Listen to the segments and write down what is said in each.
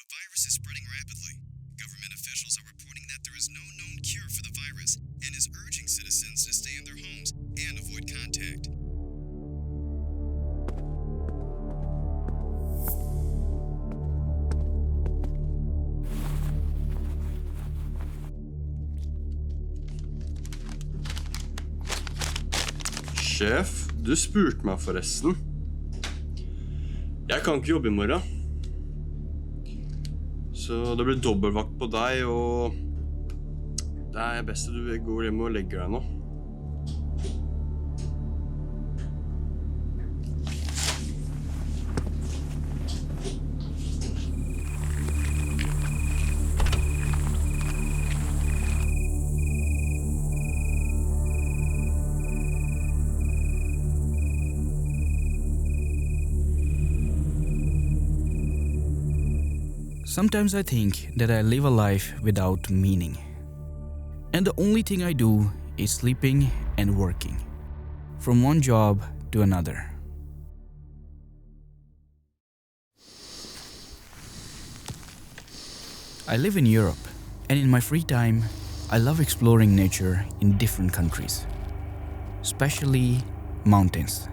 The virus is spreading rapidly. Government officials are reporting that there is no known cure for the virus and is urging citizens to stay in their homes and avoid contact. Sjef, du spurte meg forresten. Jeg kan ikke jobbe i morgen. Så det blir dobbeltvakt på deg, og det er best at du går hjem og legger deg nå. Sometimes I think that I live a life without meaning. And the only thing I do is sleeping and working. From one job to another. I live in Europe, and in my free time, I love exploring nature in different countries. Especially mountains.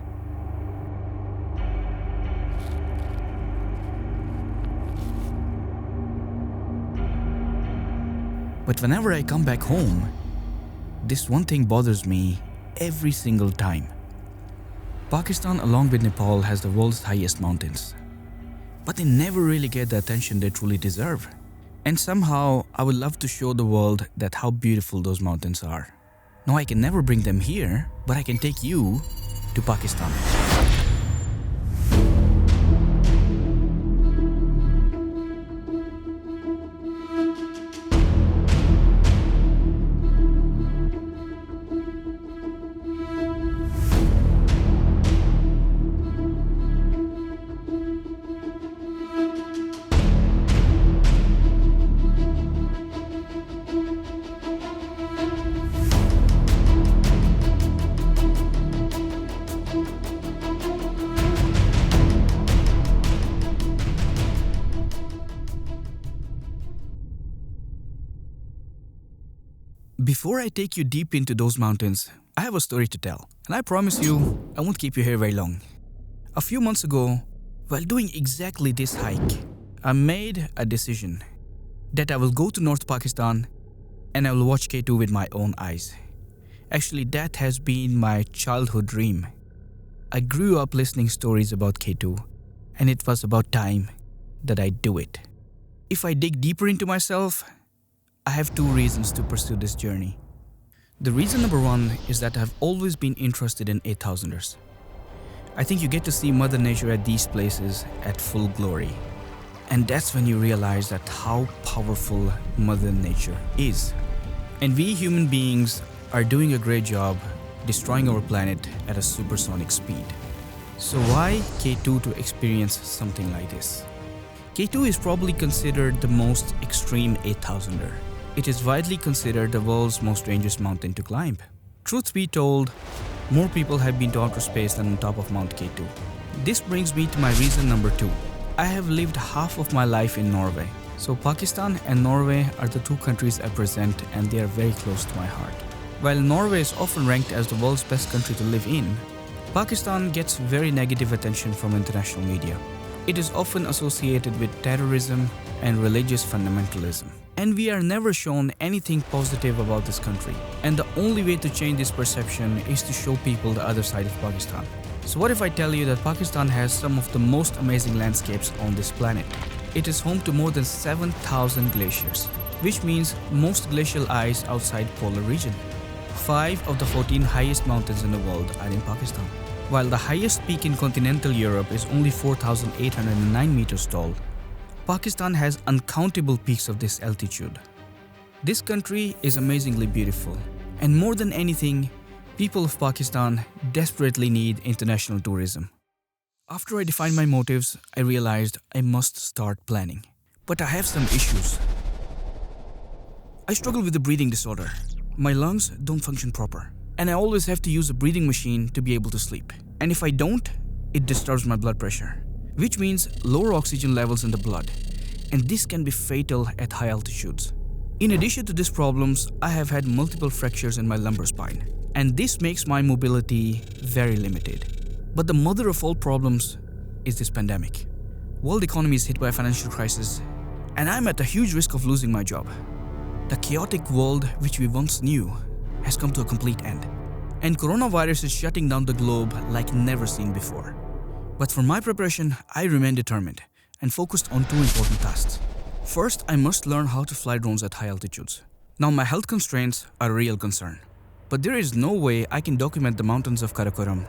But whenever I come back home, this one thing bothers me every single time. Pakistan, along with Nepal, has the world's highest mountains. But they never really get the attention they truly deserve. And somehow, I would love to show the world that how beautiful those mountains are. Now, I can never bring them here, but I can take you to Pakistan. Before I take you deep into those mountains, I have a story to tell. And I promise you, I won't keep you here very long. A few months ago, while doing exactly this hike, I made a decision that I will go to North Pakistan and I will watch K2 with my own eyes. Actually, that has been my childhood dream. I grew up listening stories about K2, and it was about time that I do it. If I dig deeper into myself, I have two reasons to pursue this journey. The reason number one is that I've always been interested in 8000ers. I think you get to see Mother Nature at these places at full glory. And that's when you realize that how powerful Mother Nature is. And we human beings are doing a great job destroying our planet at a supersonic speed. So why K2 to experience something like this? K2 is probably considered the most extreme 8000er. It is widely considered the world's most dangerous mountain to climb. Truth be told, more people have been to outer space than on top of Mount K2. This brings me to my reason number two. I have lived half of my life in Norway. So Pakistan and Norway are the two countries I present, and they are very close to my heart. While Norway is often ranked as the world's best country to live in, Pakistan gets very negative attention from international media. It is often associated with terrorism and religious fundamentalism. And we are never shown anything positive about this country. And the only way to change this perception is to show people the other side of Pakistan. So what if I tell you that Pakistan has some of the most amazing landscapes on this planet? It is home to more than 7,000 glaciers, which means most glacial ice outside polar region. 5 of the 14 highest mountains in the world are in Pakistan. While the highest peak in continental Europe is only 4,809 meters tall, Pakistan has uncountable peaks of this altitude. This country is amazingly beautiful, and more than anything, people of Pakistan desperately need international tourism. After I defined my motives, I realized I must start planning. But I have some issues. I struggle with a breathing disorder. My lungs don't function proper, and I always have to use a breathing machine to be able to sleep. And if I don't, it disturbs my blood pressure, which means lower oxygen levels in the blood. and this can be fatal at high altitudes. In addition to these problems, I have had multiple fractures in my lumbar spine, and this makes my mobility very limited. But the mother of all problems is this pandemic. World economy is hit by a financial crisis, and I'm at a huge risk of losing my job. The chaotic world which we once knew has come to a complete end, and coronavirus is shutting down the globe like never seen before. But for my preparation, I remain determined and focused on two important tasks. First, I must learn how to fly drones at high altitudes. Now, my health constraints are a real concern, but there is no way I can document the mountains of Karakoram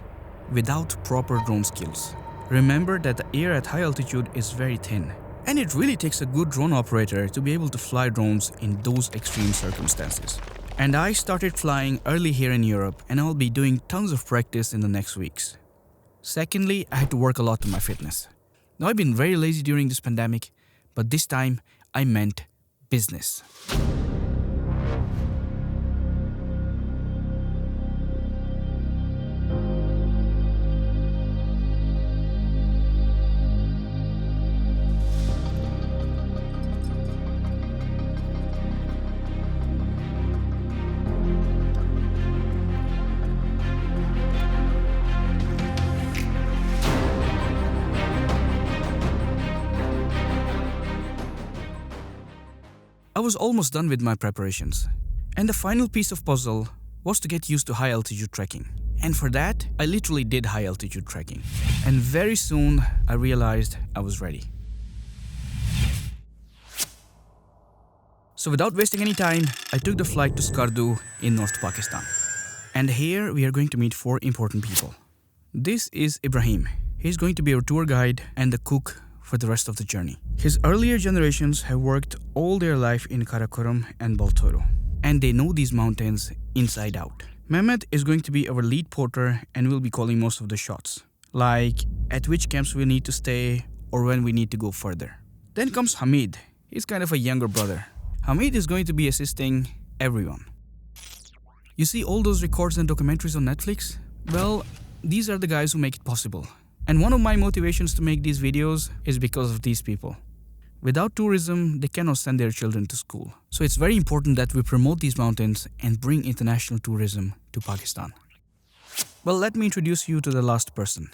without proper drone skills. Remember that the air at high altitude is very thin, and it really takes a good drone operator to be able to fly drones in those extreme circumstances. And I started flying early here in Europe, and I'll be doing tons of practice in the next weeks. Secondly, I had to work a lot on my fitness. Now, I've been very lazy during this pandemic, but this time I meant business. I was almost done with my preparations, and the final piece of puzzle was to get used to high altitude trekking. And for that, I literally did high altitude trekking. And very soon, I realized I was ready. So without wasting any time, I took the flight to Skardu in North Pakistan. And here we are going to meet four important people. This is Ibrahim. He's going to be our tour guide and the cook for the rest of the journey. His earlier generations have worked all their life in Karakoram and Baltoro, and they know these mountains inside out. Mehmet is going to be our lead porter and will be calling most of the shots, like at which camps we need to stay or when we need to go further. Then comes Hamid. He's kind of a younger brother. Hamid is going to be assisting everyone. You see all those records and documentaries on Netflix? Well, these are the guys who make it possible. And one of my motivations to make these videos is because of these people. Without tourism, they cannot send their children to school. So it's very important that we promote these mountains and bring international tourism to Pakistan. Well, let me introduce you to the last person.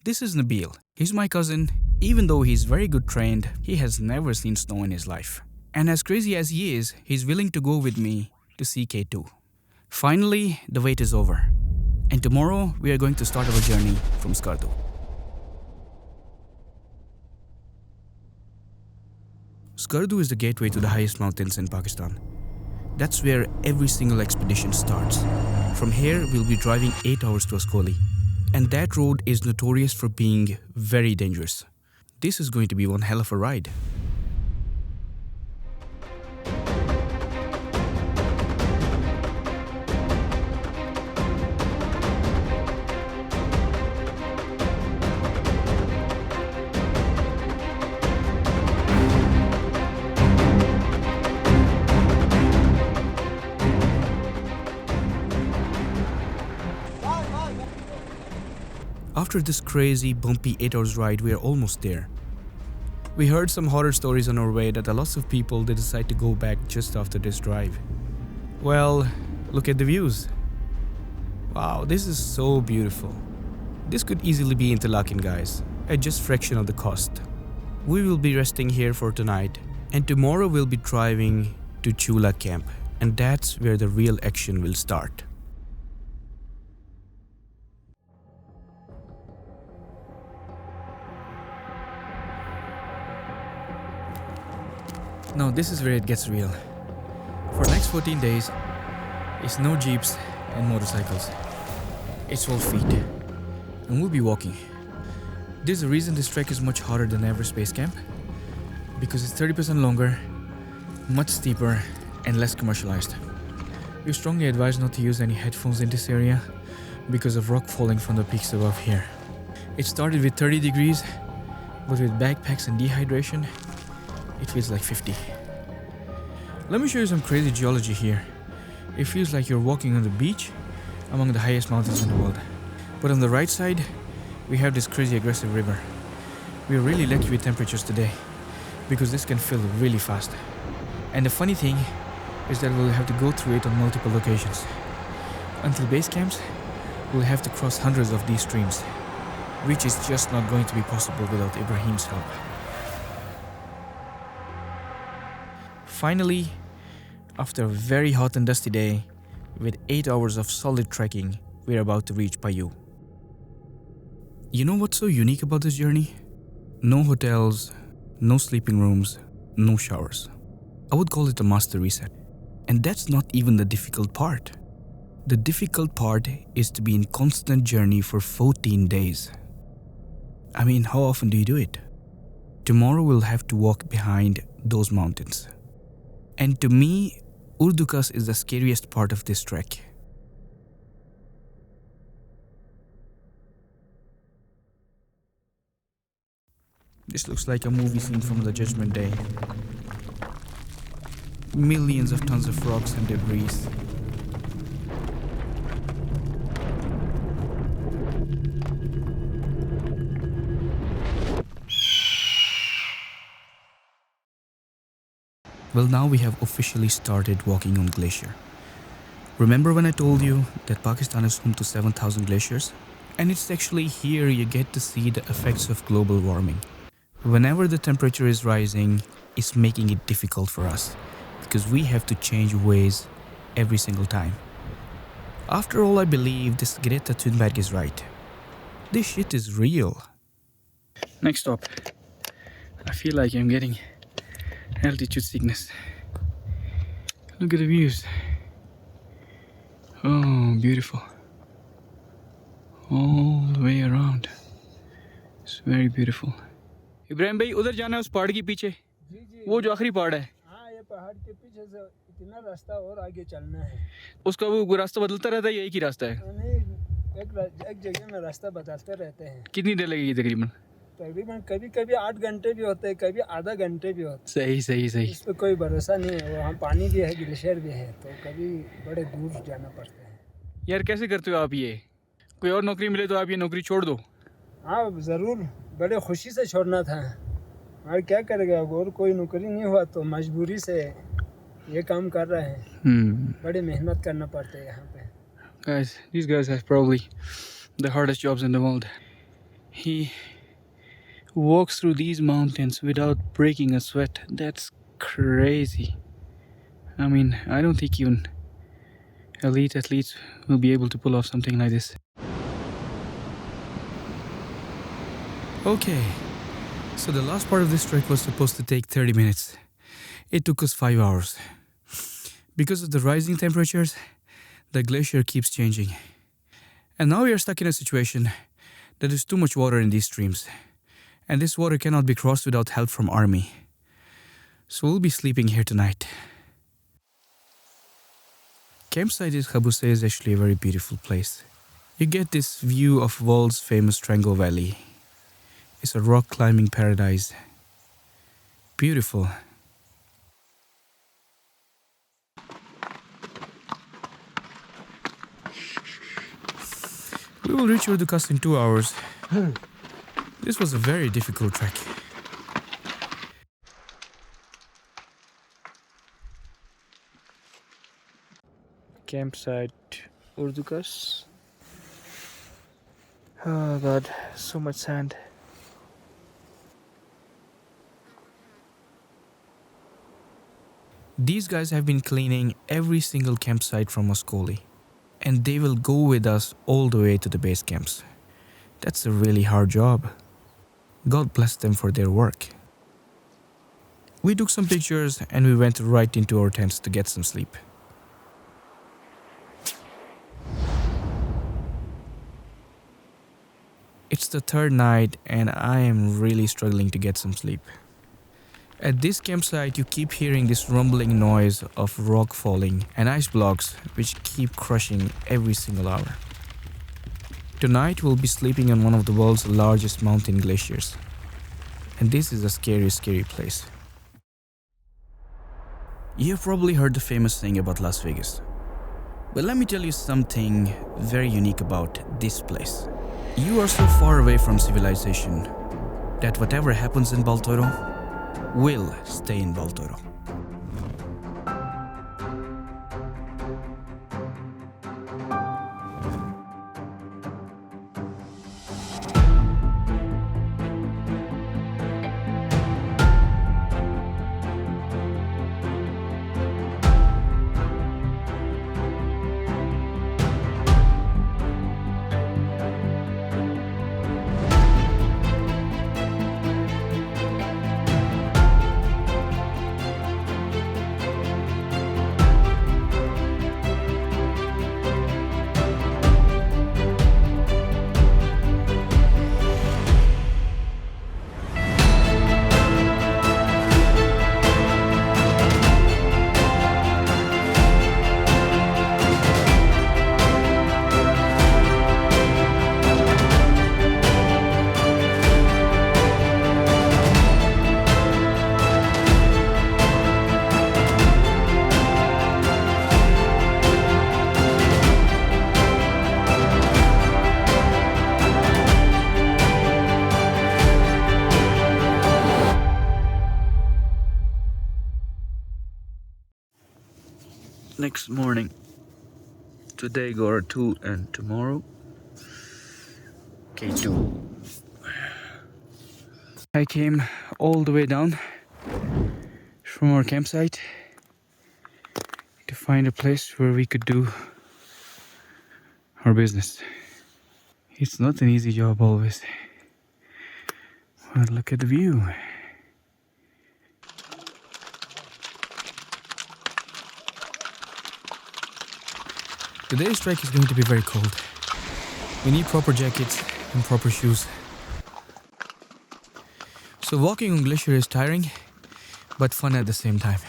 This is Nabil. He's my cousin. Even though he's very good trained, he has never seen snow in his life. And as crazy as he is, he's willing to go with me to see K2. Finally, the wait is over. And tomorrow, we are going to start our journey from Skardu. Skardu is the gateway to the highest mountains in Pakistan. That's where every single expedition starts. From here, we'll be driving 8 hours to Ascoli. And that road is notorious for being very dangerous. This is going to be one hell of a ride. After this crazy, bumpy 8 hours ride, we are almost there. We heard some horror stories on our way that a lot of people they decide to go back just after this drive. Well, look at the views. Wow, this is so beautiful. This could easily be Interlaken, guys, at just fraction of the cost. We will be resting here for tonight, and tomorrow we'll be driving to Chula camp, and that's where the real action will start. Now this is where it gets real. For the next 14 days, it's no jeeps and motorcycles. It's all feet. And we'll be walking. There's a reason this trek is much harder than average Basecamp. Because it's 30% longer, much steeper, and less commercialized. We strongly advise not to use any headphones in this area because of rock falling from the peaks above here. It started with 30 degrees, but with backpacks and dehydration, it feels like 50. Let me show you some crazy geology here. It feels like you're walking on the beach among the highest mountains in the world. But on the right side, we have this crazy aggressive river. We are really lucky with temperatures today. because this can fill really fast. And the funny thing is that we'll have to go through it on multiple locations. Until base camps, we'll have to cross hundreds of these streams, which is just not going to be possible without Ibrahim's help. Finally, after a very hot and dusty day, with 8 hours of solid trekking, we're about to reach Payu. You know what's so unique about this journey? No hotels, no sleeping rooms, no showers. I would call it a master reset. And that's not even the difficult part. The difficult part is to be in constant journey for 14 days. I mean, how often do you do it? Tomorrow we'll have to walk behind those mountains. And to me, Urdukas is the scariest part of this trek. This looks like a movie scene from the Judgment Day. Millions of tons of rocks and debris. Well, now we have officially started walking on glacier. Remember when I told you that Pakistan is home to 7,000 glaciers? And it's actually here you get to see the effects of global warming. Whenever the temperature is rising, it's making it difficult for us because we have to change ways every single time. After all, I believe this Greta Thunberg is right. This shit is real. Next stop. I feel like I'm getting altitude sickness. Look at the views. Oh, beautiful. All the way around. It's very beautiful. Ibrahim भाई उधर जाना है उस पहाड़ के पीछे वो जो आखिरी पहाड़ है हाँ ये पहाड़ के पीछे से इतना रास्ता और आगे चलना है उसका वो रास्ता बदलता रहता है या एक ही रास्ता है नहीं एक जगह में रास्ता बदलते रहते हैं कितनी देर लगेगी तकरीबन कभी कभी 8 घंटे भी होते हैं कभी आधा घंटे भी होते सही सही सही इस पर कोई भरोसा नहीं है वहाँ पानी भी है ग्लेशियर भी है तो कभी बड़े दूर जाना पड़ता है यार कैसे करते हो आप ये कोई और नौकरी मिले तो आप ये नौकरी छोड़ दो हाँ ज़रूर बड़े खुशी से छोड़ना था और क्या करेगा और कोई नौकरी नहीं हुआ तो मजबूरी से ये काम कर रहे हैं बड़ी मेहनत करना पड़ता है यहाँ पे Guys, these guys have probably the hardest jobs in the world. He walks through these mountains without breaking a sweat. That's crazy. I mean, I don't think even elite athletes will be able to pull off something like this. Okay, so the last part of this trek was supposed to take 30 minutes. It took us 5 hours. Because of the rising temperatures, the glacier keeps changing. And now we are stuck in a situation that there's too much water in these streams. And this water cannot be crossed without help from army. So we'll be sleeping here tonight. Campsite in Khabuse is actually a very beautiful place. You get this view of world's famous Triangle Valley. It's a rock climbing paradise. Beautiful. We will reach Urdukas in 2 hours. This was a very difficult trek. Campsite Urdukas. Oh god, so much sand. These guys have been cleaning every single campsite from Moskoli, and they will go with us all the way to the base camps. That's a really hard job. God bless them for their work. We took some pictures and we went right into our tents to get some sleep. It's the third night and I am really struggling to get some sleep. At this campsite, you keep hearing this rumbling noise of rock falling and ice blocks which keep crushing every single hour. Tonight, we'll be sleeping on one of the world's largest mountain glaciers. And this is a scary, scary place. You've probably heard the famous thing about Las Vegas. But let me tell you something very unique about this place. You are so far away from civilization that whatever happens in Baltoro, will stay in Baltoro. Next morning. Today Gora 2 and tomorrow K2. I came all the way down from our campsite to find a place where we could do our business. It's not an easy job always, but look at the view. Today's trek is going to be very cold. We need proper jackets and proper shoes. So walking on glacier is tiring, but fun at the same time.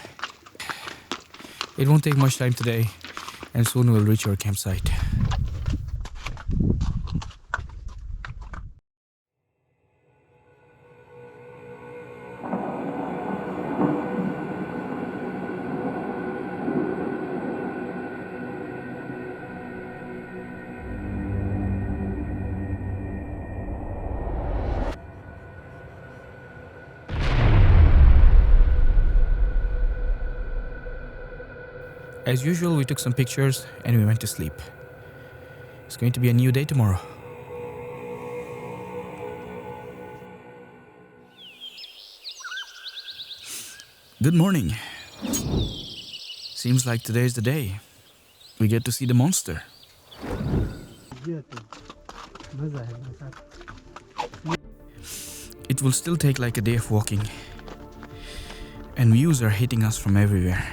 It won't take much time today, and soon we'll reach our campsite. As usual, we took some pictures and we went to sleep. It's going to be a new day tomorrow. Good morning. Seems like today's the day. We get to see the monster. It will still take like a day of walking. And views are hitting us from everywhere.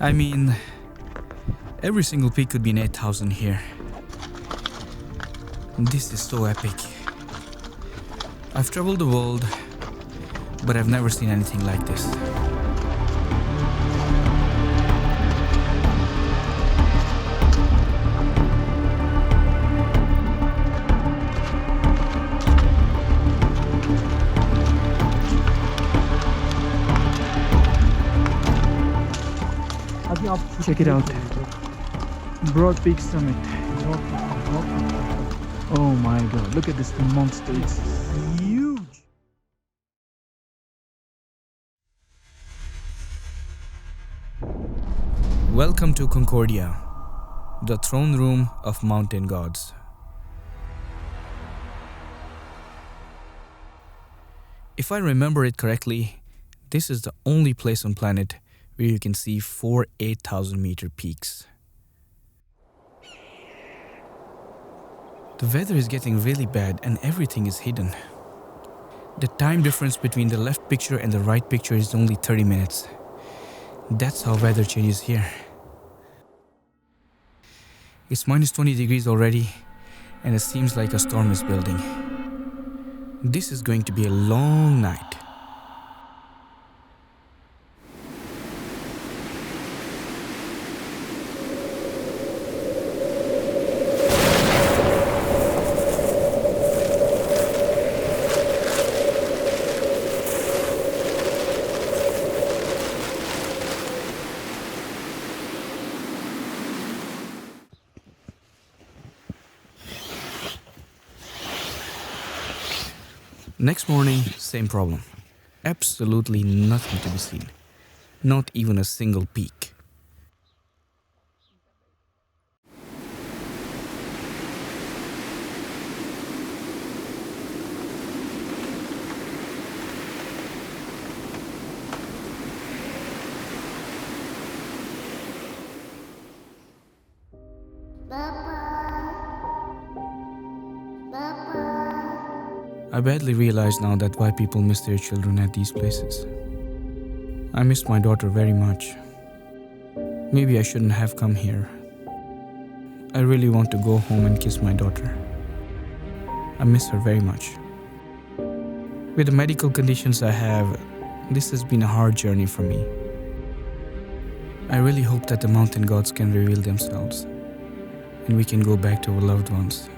I mean, every single peak could be an 8,000 here. This is so epic. I've traveled the world, but I've never seen anything like this. Check it out. Broad Peak Summit. Oh my god, look at this monster. It's huge. Welcome to Concordia, the throne room of mountain gods. If I remember it correctly, this is the only place on planet where you can see 4 8,000-meter peaks. The weather is getting really bad and everything is hidden. The time difference between the left picture and the right picture is only 30 minutes. That's how weather changes here. It's minus 20 degrees already and it seems like a storm is building. This is going to be a long night. Next morning, same problem. Absolutely nothing to be seen. Not even a single peak. I badly realize now that why people miss their children at these places. I miss my daughter very much. Maybe I shouldn't have come here. I really want to go home and kiss my daughter. I miss her very much. With the medical conditions I have, this has been a hard journey for me. I really hope that the mountain gods can reveal themselves and we can go back to our loved ones.